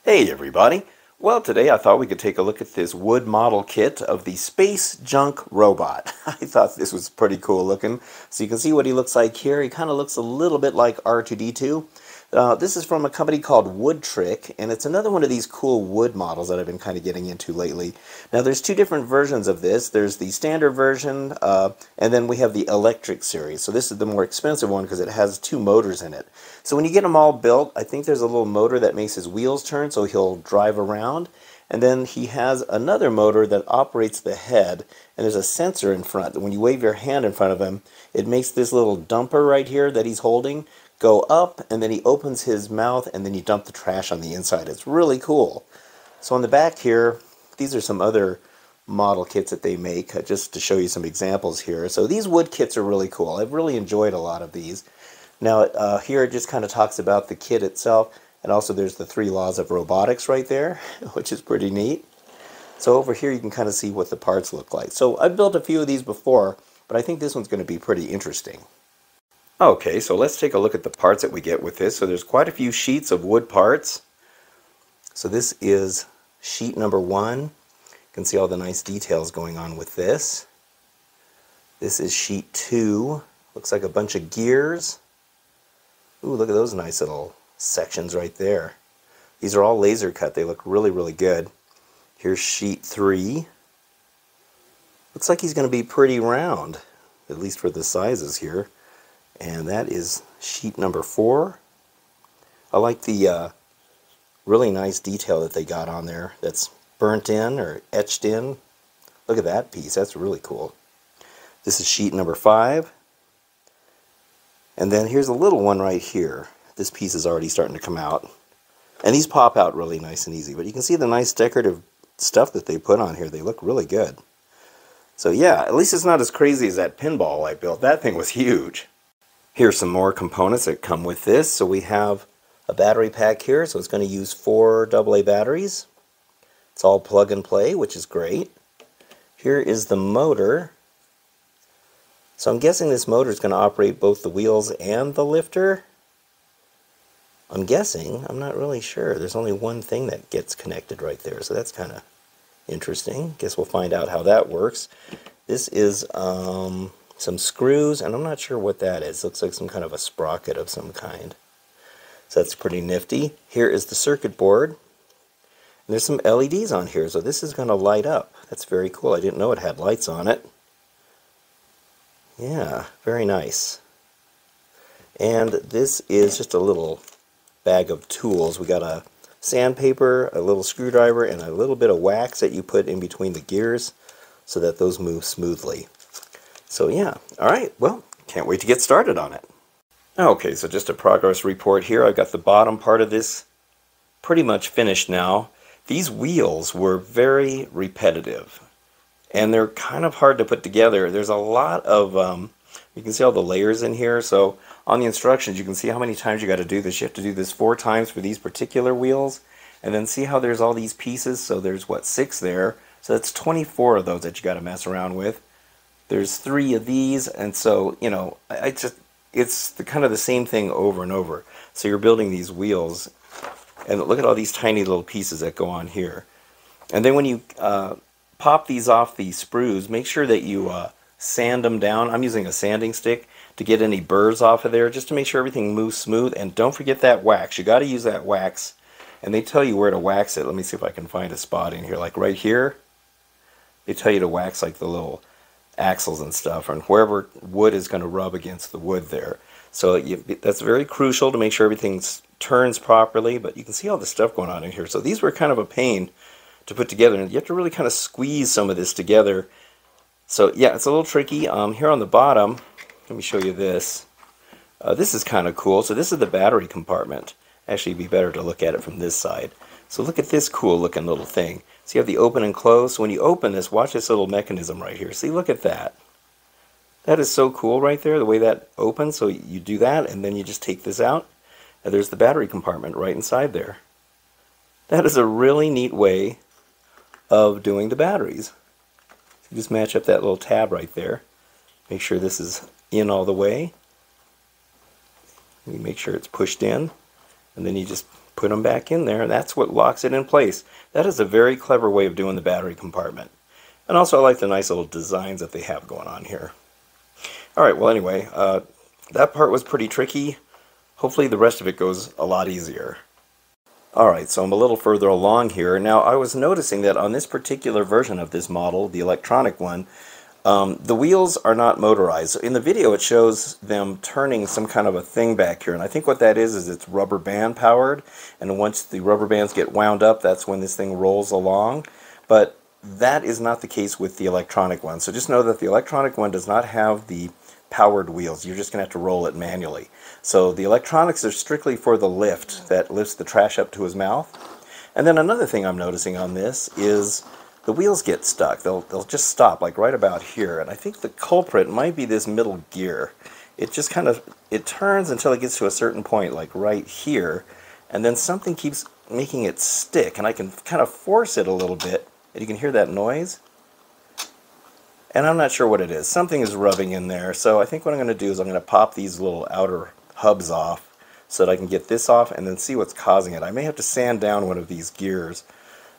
Hey everybody! Well, today I thought we could take a look at this wood model kit of the Space Junk Robot. I thought this was pretty cool looking. So you can see what he looks like here. He kind of looks a little bit like R2-D2. This is from a company called Woodtrick, and it's another one of these cool wood models that I've been kind of getting into lately. Now there's two different versions of this. There's the standard version, and then we have the electric series. So this is the more expensive one because it has two motors in it. So when you get them all built, I think there's a little motor that makes his wheels turn so he'll drive around. And then he has another motor that operates the head, and there's a sensor in front. When you wave your hand in front of him, it makes this little dumper right here that he's holding go up, and then he opens his mouth, and then you dump the trash on the inside. It's really cool. So on the back here, these are some other model kits that they make, just to show you some examples here. So these wood kits are really cool. I've really enjoyed a lot of these. Now here it just kind of talks about the kit itself, and also there's the 3 laws of robotics right there, which is pretty neat. So over here you can kind of see what the parts look like. So I've built a few of these before, but I think this one's going to be pretty interesting. Okay, so let's take a look at the parts that we get with this. So there's quite a few sheets of wood parts. So this is sheet number 1. You can see all the nice details going on with this. This is sheet 2. Looks like a bunch of gears. Ooh, look at those nice little sections right there. These are all laser cut. They look really, really good. Here's sheet 3. Looks like he's going to be pretty round, at least for the sizes here. And that is sheet number 4. I like the really nice detail that they got on there that's burnt in or etched in. Look at that piece. That's really cool. This is sheet number 5. And then here's a little one right here. This piece is already starting to come out. And these pop out really nice and easy. But you can see the nice decorative stuff that they put on here. They look really good. So yeah, at least it's not as crazy as that pinball I built. That thing was huge. Here's some more components that come with this. So we have a battery pack here. So it's going to use 4 AA batteries. It's all plug and play, which is great. Here is the motor. So I'm guessing this motor is going to operate both the wheels and the lifter. I'm guessing. I'm not really sure. There's only one thing that gets connected right there. So that's kind of interesting. Guess we'll find out how that works. This is some screws, and I'm not sure what that is. Looks like some kind of a sprocket of some kind. So that's pretty nifty. Here is the circuit board. And there's some LEDs on here, so this is going to light up. That's very cool. I didn't know it had lights on it. Yeah, very nice. And this is just a little bag of tools. We got a sandpaper, a little screwdriver, and a little bit of wax that you put in between the gears so that those move smoothly. So yeah, alright, well, can't wait to get started on it. Okay, so just a progress report here. I've got the bottom part of this pretty much finished now. These wheels were very repetitive, and they're kind of hard to put together. There's a lot of, you can see all the layers in here, so on the instructions you can see how many times you got to do this. You have to do this 4 times for these particular wheels, and then see how there's all these pieces. So there's, what, 6 there, so that's 24 of those that you got to mess around with. There's 3 of these, and so, you know, it's kind of the same thing over and over. So you're building these wheels, and look at all these tiny little pieces that go on here. And then when you pop these off the sprues, make sure that you sand them down. I'm using a sanding stick to get any burrs off of there, just to make sure everything moves smooth. And don't forget that wax. You got to use that wax, and they tell you where to wax it. Let me see if I can find a spot in here, like right here. They tell you to wax like the little axles and stuff, and wherever wood is going to rub against the wood there. So that's very crucial to make sure everything turns properly. But you can see all the stuff going on in here. So these were kind of a pain to put together, and you have to really kind of squeeze some of this together. So yeah, it's a little tricky. Here on the bottom, let me show you this. This is kind of cool. So this is the battery compartment. Actually, it'd be better to look at it from this side. So look at this cool looking little thing. So you have the open and close. So when you open this, watch this little mechanism right here. See, look at that. That is so cool right there, the way that opens. So you do that, and then you just take this out, and there's the battery compartment right inside there. That is a really neat way of doing the batteries. You just match up that little tab right there. Make sure this is in all the way. You make sure it's pushed in, and then you just Put them back in there, and that's what locks it in place. That is a very clever way of doing the battery compartment. And also I like the nice little designs that they have going on here. Alright, well anyway, that part was pretty tricky. Hopefully the rest of it goes a lot easier. Alright, so I'm a little further along here. Now I was noticing that on this particular version of this model, the electronic one, the wheels are not motorized. In the video it shows them turning some kind of a thing back here, and I think what that is it's rubber band powered, and once the rubber bands get wound up, that's when this thing rolls along. But that is not the case with the electronic one. So just know that the electronic one does not have the powered wheels. You're just going to have to roll it manually. So the electronics are strictly for the lift that lifts the trash up to his mouth. And then another thing I'm noticing on this is the wheels get stuck. They'll just stop like right about here. And I think the culprit might be this middle gear. It just kind of, it turns until it gets to a certain point like right here. And then something keeps making it stick. And I can kind of force it a little bit. And you can hear that noise. And I'm not sure what it is. Something is rubbing in there. So I think what I'm going to do is I'm going to pop these little outer hubs off so that I can get this off and then see what's causing it. I may have to sand down one of these gears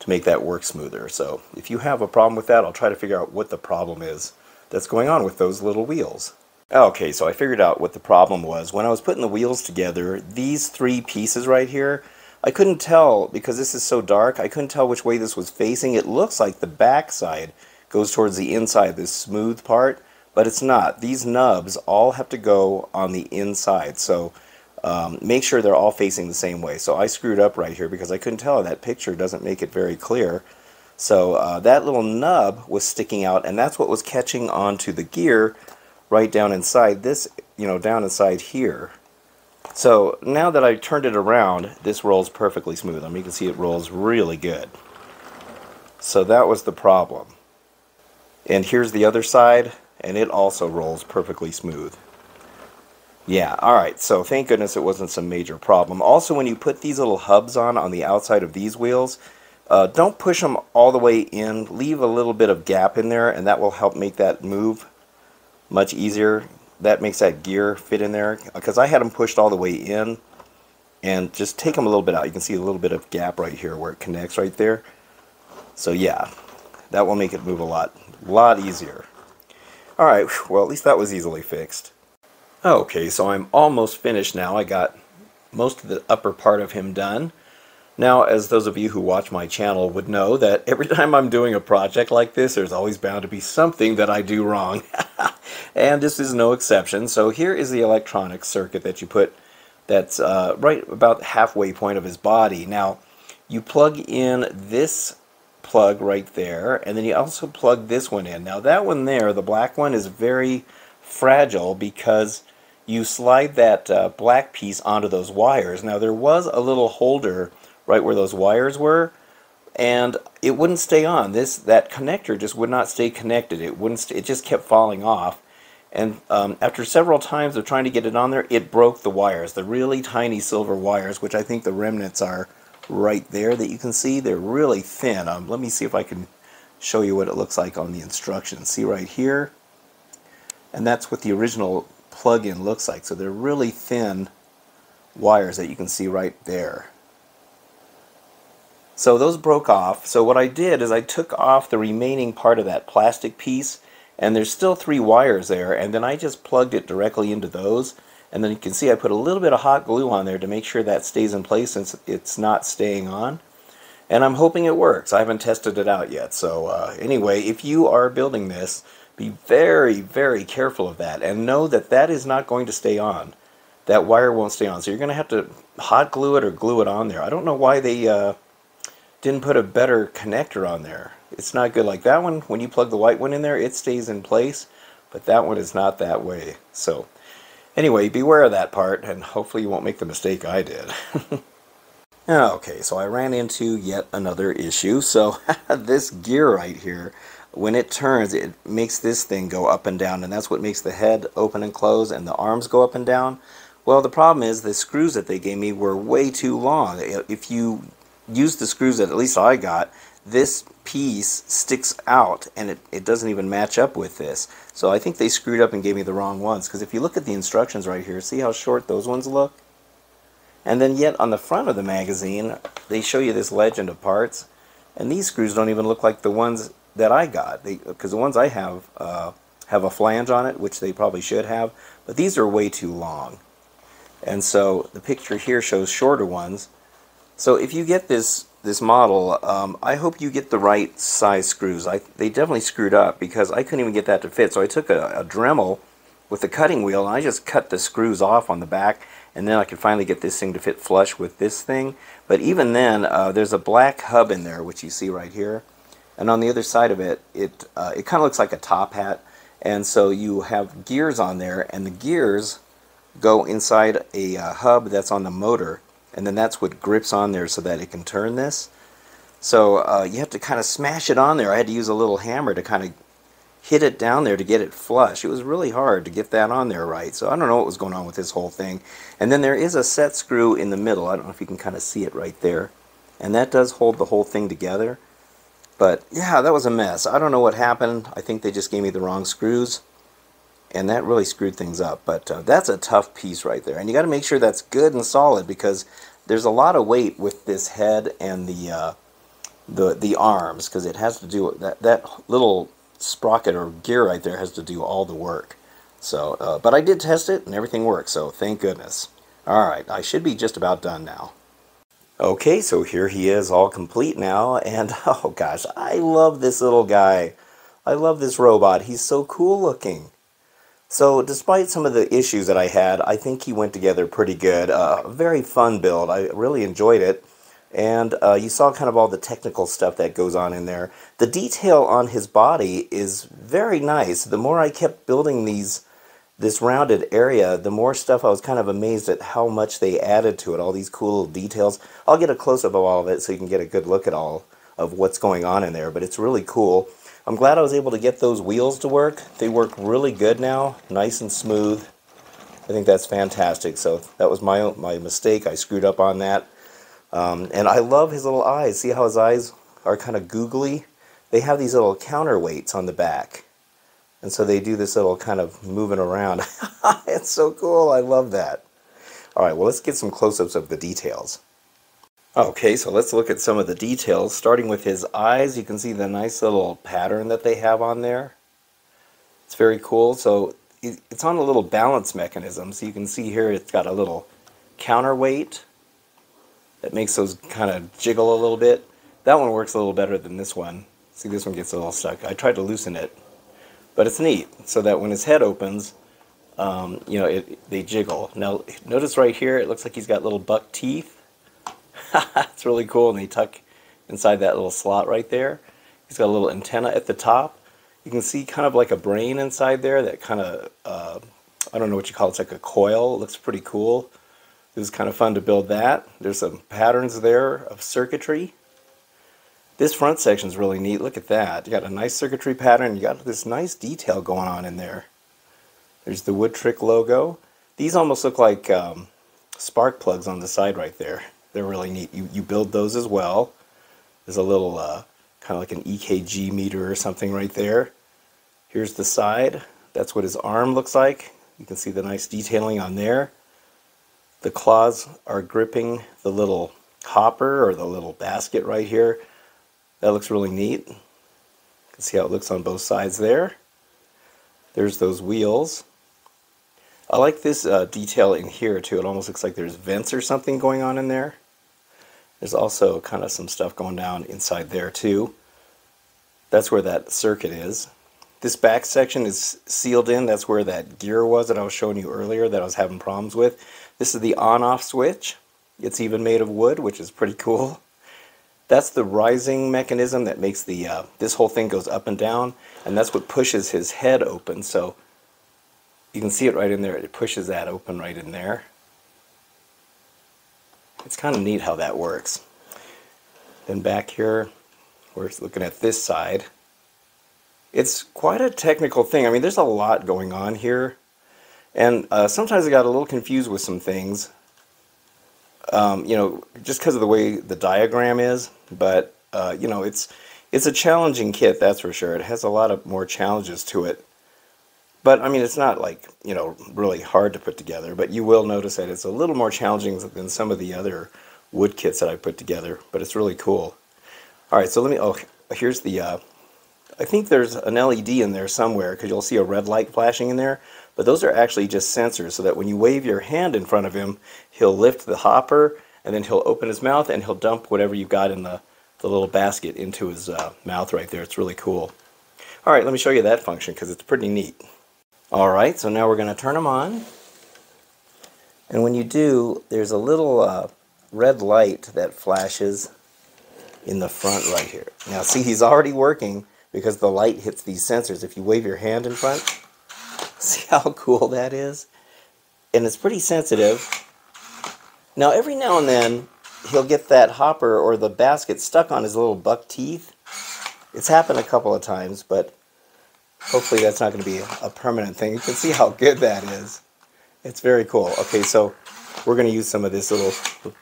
to make that work smoother. So if you have a problem with that, I'll try to figure out what the problem is that's going on with those little wheels. Okay, so I figured out what the problem was. When I was putting the wheels together, these three pieces right here, I couldn't tell, because this is so dark, I couldn't tell which way this was facing. It looks like the back side goes towards the inside, this smooth part, but it's not. These nubs all have to go on the inside, so make sure they're all facing the same way. So I screwed up right here because I couldn't tell. That picture doesn't make it very clear. So that little nub was sticking out, and that's what was catching onto the gear right down inside this, down inside here. So now that I turned it around, this rolls perfectly smooth. I mean, you can see it rolls really good. So that was the problem. And here's the other side, and it also rolls perfectly smooth. Yeah, alright, so thank goodness it wasn't some major problem. Also, when you put these little hubs on the outside of these wheels, don't push them all the way in. Leave a little bit of gap in there, and that will help make that move much easier. That makes that gear fit in there, because I had them pushed all the way in, and just take them a little bit out. You can see a little bit of gap right here where it connects right there. So yeah, that will make it move a lot easier. Alright, well at least that was easily fixed. Okay, so I'm almost finished now. I got most of the upper part of him done. Now, as those of you who watch my channel would know, that every time I'm doing a project like this, there's always bound to be something that I do wrong. And this is no exception. So here is the electronic circuit that you put that's right about the halfway point of his body. Now, you plug in this plug right there, and then you also plug this one in. Now that one there, the black one, is very fragile because you slide that black piece onto those wires. Now there was a little holder right where those wires were, and it wouldn't stay on. That connector just would not stay connected. It just kept falling off. And after several times of trying to get it on there, it broke the wires, the really tiny silver wires, which I think the remnants are right there that you can see. They're really thin. Let me see if I can show you what it looks like on the instructions. See right here? And that's what the original plug-in looks like. So they're really thin wires that you can see right there. So those broke off. So what I did is I took off the remaining part of that plastic piece, and there's still 3 wires there, and then I just plugged it directly into those. And then you can see I put a little bit of hot glue on there to make sure that stays in place since it's not staying on. And I'm hoping it works. I haven't tested it out yet. So anyway, if you are building this, be very, very careful of that. And know that that is not going to stay on. That wire won't stay on. So you're going to have to hot glue it or glue it on there. I don't know why they didn't put a better connector on there. It's not good. Like that one, when you plug the white one in there, it stays in place. But that one is not that way. So anyway, beware of that part, and hopefully you won't make the mistake I did. Okay, so I ran into yet another issue. So this gear right here, when it turns, it makes this thing go up and down, and that's what makes the head open and close and the arms go up and down. Well, the problem is the screws that they gave me were way too long. If you use the screws that at least I got, this piece sticks out, and it doesn't even match up with this. So I think they screwed up and gave me the wrong ones, because if you look at the instructions right here, see how short those ones look? And then yet on the front of the magazine, they show you this legend of parts, and these screws don't even look like the ones that I got, because the ones I have a flange on it, which they probably should have, but these are way too long. And so the picture here shows shorter ones. So if you get this model, I hope you get the right size screws. They definitely screwed up because I couldn't even get that to fit. So I took a Dremel with the cutting wheel and I just cut the screws off on the back, and then I could finally get this thing to fit flush with this thing. But even then, there's a black hub in there, which you see right here. And on the other side of it, it kind of looks like a top hat. And so you have gears on there, and the gears go inside a hub that's on the motor, and then that's what grips on there so that it can turn this. So you have to kind of smash it on there. I had to use a little hammer to kind of hit it down there to get it flush. It was really hard to get that on there right. So I don't know what was going on with this whole thing. And then there is a set screw in the middle. I don't know if you can kind of see it right there. And that does hold the whole thing together. But yeah, that was a mess. I don't know what happened. I think they just gave me the wrong screws, and that really screwed things up. But that's a tough piece right there. And you got to make sure that's good and solid, because there's a lot of weight with this head and the arms, because it has to do that little sprocket or gear right there has to do all the work. So, but I did test it and everything works. So thank goodness. All right, I should be just about done now. Okay, so here he is, all complete now, and oh gosh, I love this little guy. I love this robot. He's so cool looking. So despite some of the issues that I had, I think he went together pretty good. Very fun build. I really enjoyed it. And you saw kind of all the technical stuff that goes on in there. The detail on his body is very nice. The more I kept building this rounded area, the more stuff I was kind of amazed at how much they added to it, all these cool little details. I'll get a close-up of all of it so you can get a good look at all of what's going on in there, but it's really cool. I'm glad I was able to get those wheels to work. They work really good now, nice and smooth. I think that's fantastic. So that was my mistake. I screwed up on that. And I love his little eyes. See how his eyes are kind of googly? They have these little counterweights on the back. And so they do this little kind of moving around. It's so cool. I love that. All right, well, let's get some close-ups of the details. Okay, so let's look at some of the details. Starting with his eyes, you can see the nice little pattern that they have on there. It's very cool. So it's on a little balance mechanism. So you can see here it's got a little counterweight that makes those kind of jiggle a little bit. That one works a little better than this one. See, this one gets a little stuck. I tried to loosen it. But it's neat, so that when his head opens, you know, they jiggle. Now, notice right here, it looks like he's got little buck teeth. It's really cool, and they tuck inside that little slot right there. He's got a little antenna at the top. You can see kind of like a brain inside there that kind of, I don't know what you call it, it's like a coil. It looks pretty cool. It was kind of fun to build that. There's some patterns there of circuitry. This front section is really neat. Look at that. You got a nice circuitry pattern. You got this nice detail going on in there. There's the Woodtrick logo. These almost look like spark plugs on the side right there. They're really neat. You build those as well. There's a little kind of like an EKG meter or something right there. Here's the side. That's what his arm looks like. You can see the nice detailing on there. The claws are gripping the little hopper or the little basket right here. That looks really neat. You can see how it looks on both sides there. There's those wheels. I like this detail in here too. It almost looks like there's vents or something going on in there. There's also kind of some stuff going down inside there too. That's where that circuit is. This back section is sealed in. That's where that gear was that I was showing you earlier that I was having problems with. This is the on-off switch. It's even made of wood, which is pretty cool. That's the rising mechanism that makes the this whole thing goes up and down, and that's what pushes his head open. So you can see it right in there. It pushes that open right in there. It's kind of neat how that works. Then back here, we're looking at this side. It's quite a technical thing. I mean, there's a lot going on here, and sometimes I got a little confused with some things. You know, just because of the way the diagram is, but you know, it's a challenging kit, that's for sure. It has a lot of more challenges to it, But I mean, it's not like, you know, really hard to put together, but you will notice that it's a little more challenging than some of the other wood kits that I put together, but it's really cool. All right, so let me, oh, here's the, I think there's an LED in there somewhere because you'll see a red light flashing in there, but those are actually just sensors so that when you wave your hand in front of him, he'll lift the hopper and then he'll open his mouth and he'll dump whatever you've got in the little basket into his mouth right there. It's really cool. All right, let me show you that function because it's pretty neat. All right, so now we're going to turn them on. And when you do, there's a little red light that flashes in the front right here. Now see, he's already working because the light hits these sensors. If you wave your hand in front, see how cool that is? And it's pretty sensitive. Now every now and then, he'll get that hopper or the basket stuck on his little buck teeth. It's happened a couple of times, but hopefully that's not going to be a permanent thing. You can see how good that is. It's very cool. Okay, so we're going to use some of this little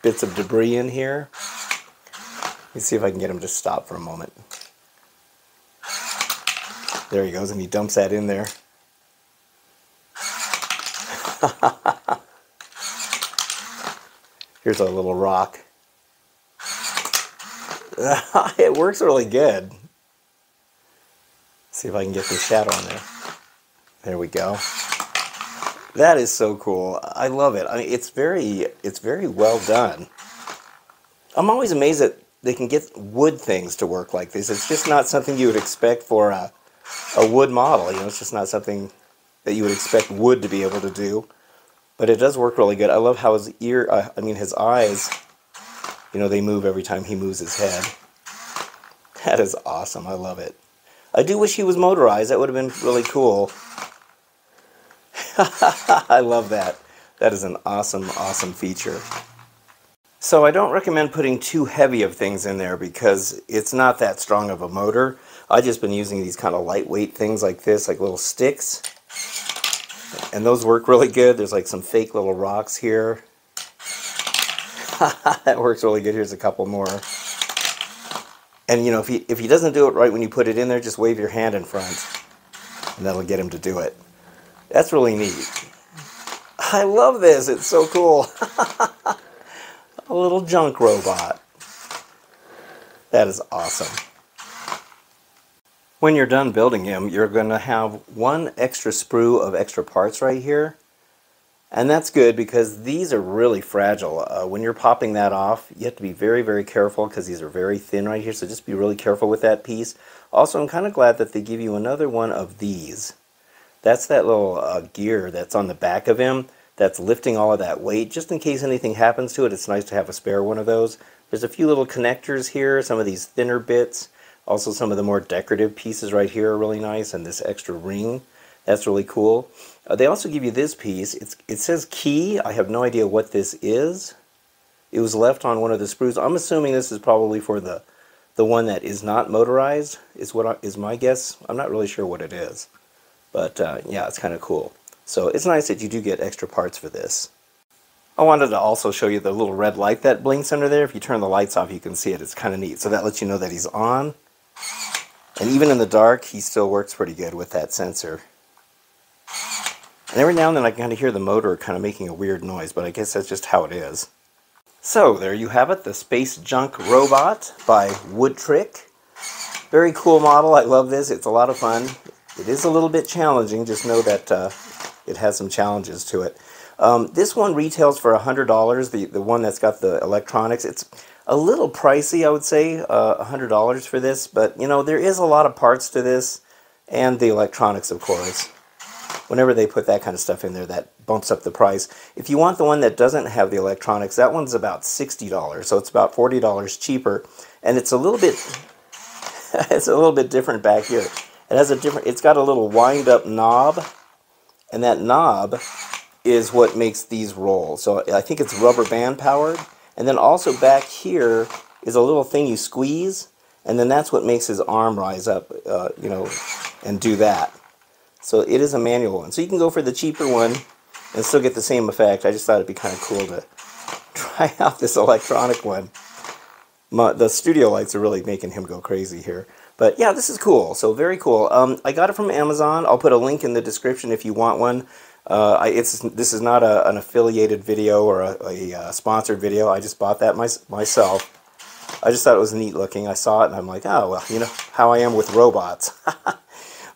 bits of debris in here. Let me see if I can get him to stop for a moment. There he goes, and he dumps that in there. Here's a little rock. It works really good. See if I can get this shadow on there. There we go. That is so cool. I love it. I mean, it's very well done. I'm always amazed that they can get wood things to work like this. It's just not something you would expect for a wood model. You know, it's just not something that you would expect wood to be able to do. But it does work really good. I love how his his eyes, you know, they move every time he moves his head. That is awesome. I love it. I do wish he was motorized. That would have been really cool. I love that. That is an awesome, awesome feature. So I don't recommend putting too heavy of things in there because it's not that strong of a motor. I've just been using these kind of lightweight things like this, like little sticks. And those work really good. There's like some fake little rocks here. That works really good. Here's a couple more. And you know, if he doesn't do it right when you put it in there, just wave your hand in front and that'll get him to do it. That's really neat. I love this. It's so cool. A little junk robot. That is awesome. When you're done building him, you're going to have one extra sprue of extra parts right here. And that's good because these are really fragile. When you're popping that off, you have to be very, very careful because these are very thin right here. So just be really careful with that piece. Also, I'm kind of glad that they give you another one of these. That's that little gear that's on the back of him that's lifting all of that weight. Just in case anything happens to it, it's nice to have a spare one of those. There's a few little connectors here, some of these thinner bits. Also, some of the more decorative pieces right here are really nice, and this extra ring. That's really cool. They also give you this piece. It says key. I have no idea what this is. It was left on one of the sprues. I'm assuming this is probably for the one that is not motorized, is my guess. I'm not really sure what it is. But yeah, it's kind of cool. So it's nice that you do get extra parts for this. I wanted to also show you the little red light that blinks under there. If you turn the lights off, you can see it. It's kind of neat. So that lets you know that he's on. And even in the dark, he still works pretty good with that sensor. And every now and then I can kind of hear the motor kind of making a weird noise, but I guess that's just how it is. So there you have it, the Space Junk Robot by Woodtrick. Very cool model. I love this. It's a lot of fun. It is a little bit challenging. Just know that it has some challenges to it. This one retails for $100, the one that's got the electronics. It's a little pricey, I would say, $100 for this, but you know, there is a lot of parts to this, and the electronics, of course. Whenever they put that kind of stuff in there, that bumps up the price. If you want the one that doesn't have the electronics, that one's about $60, so it's about $40 cheaper, and it's a little bit it's a little bit different back here. It's got a little wind-up knob, and that knob is what makes these roll. So I think it's rubber band powered. And then also back here is a little thing you squeeze, and then that's what makes his arm rise up, you know, and do that. So it is a manual one. So you can go for the cheaper one and still get the same effect. I just thought it'd be kind of cool to try out this electronic one. The studio lights are really making him go crazy here. But yeah, this is cool. So very cool. I got it from Amazon. I'll put a link in the description if you want one. This is not an affiliated video or a sponsored video. I just bought that myself. I just thought it was neat looking. I saw it and I'm like, oh, well, you know how I am with robots.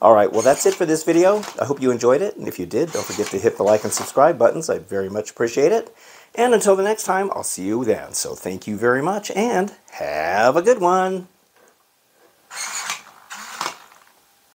Alright, well that's it for this video. I hope you enjoyed it. And if you did, don't forget to hit the like and subscribe buttons. I'd very much appreciate it. And until the next time, I'll see you then. So thank you very much and have a good one.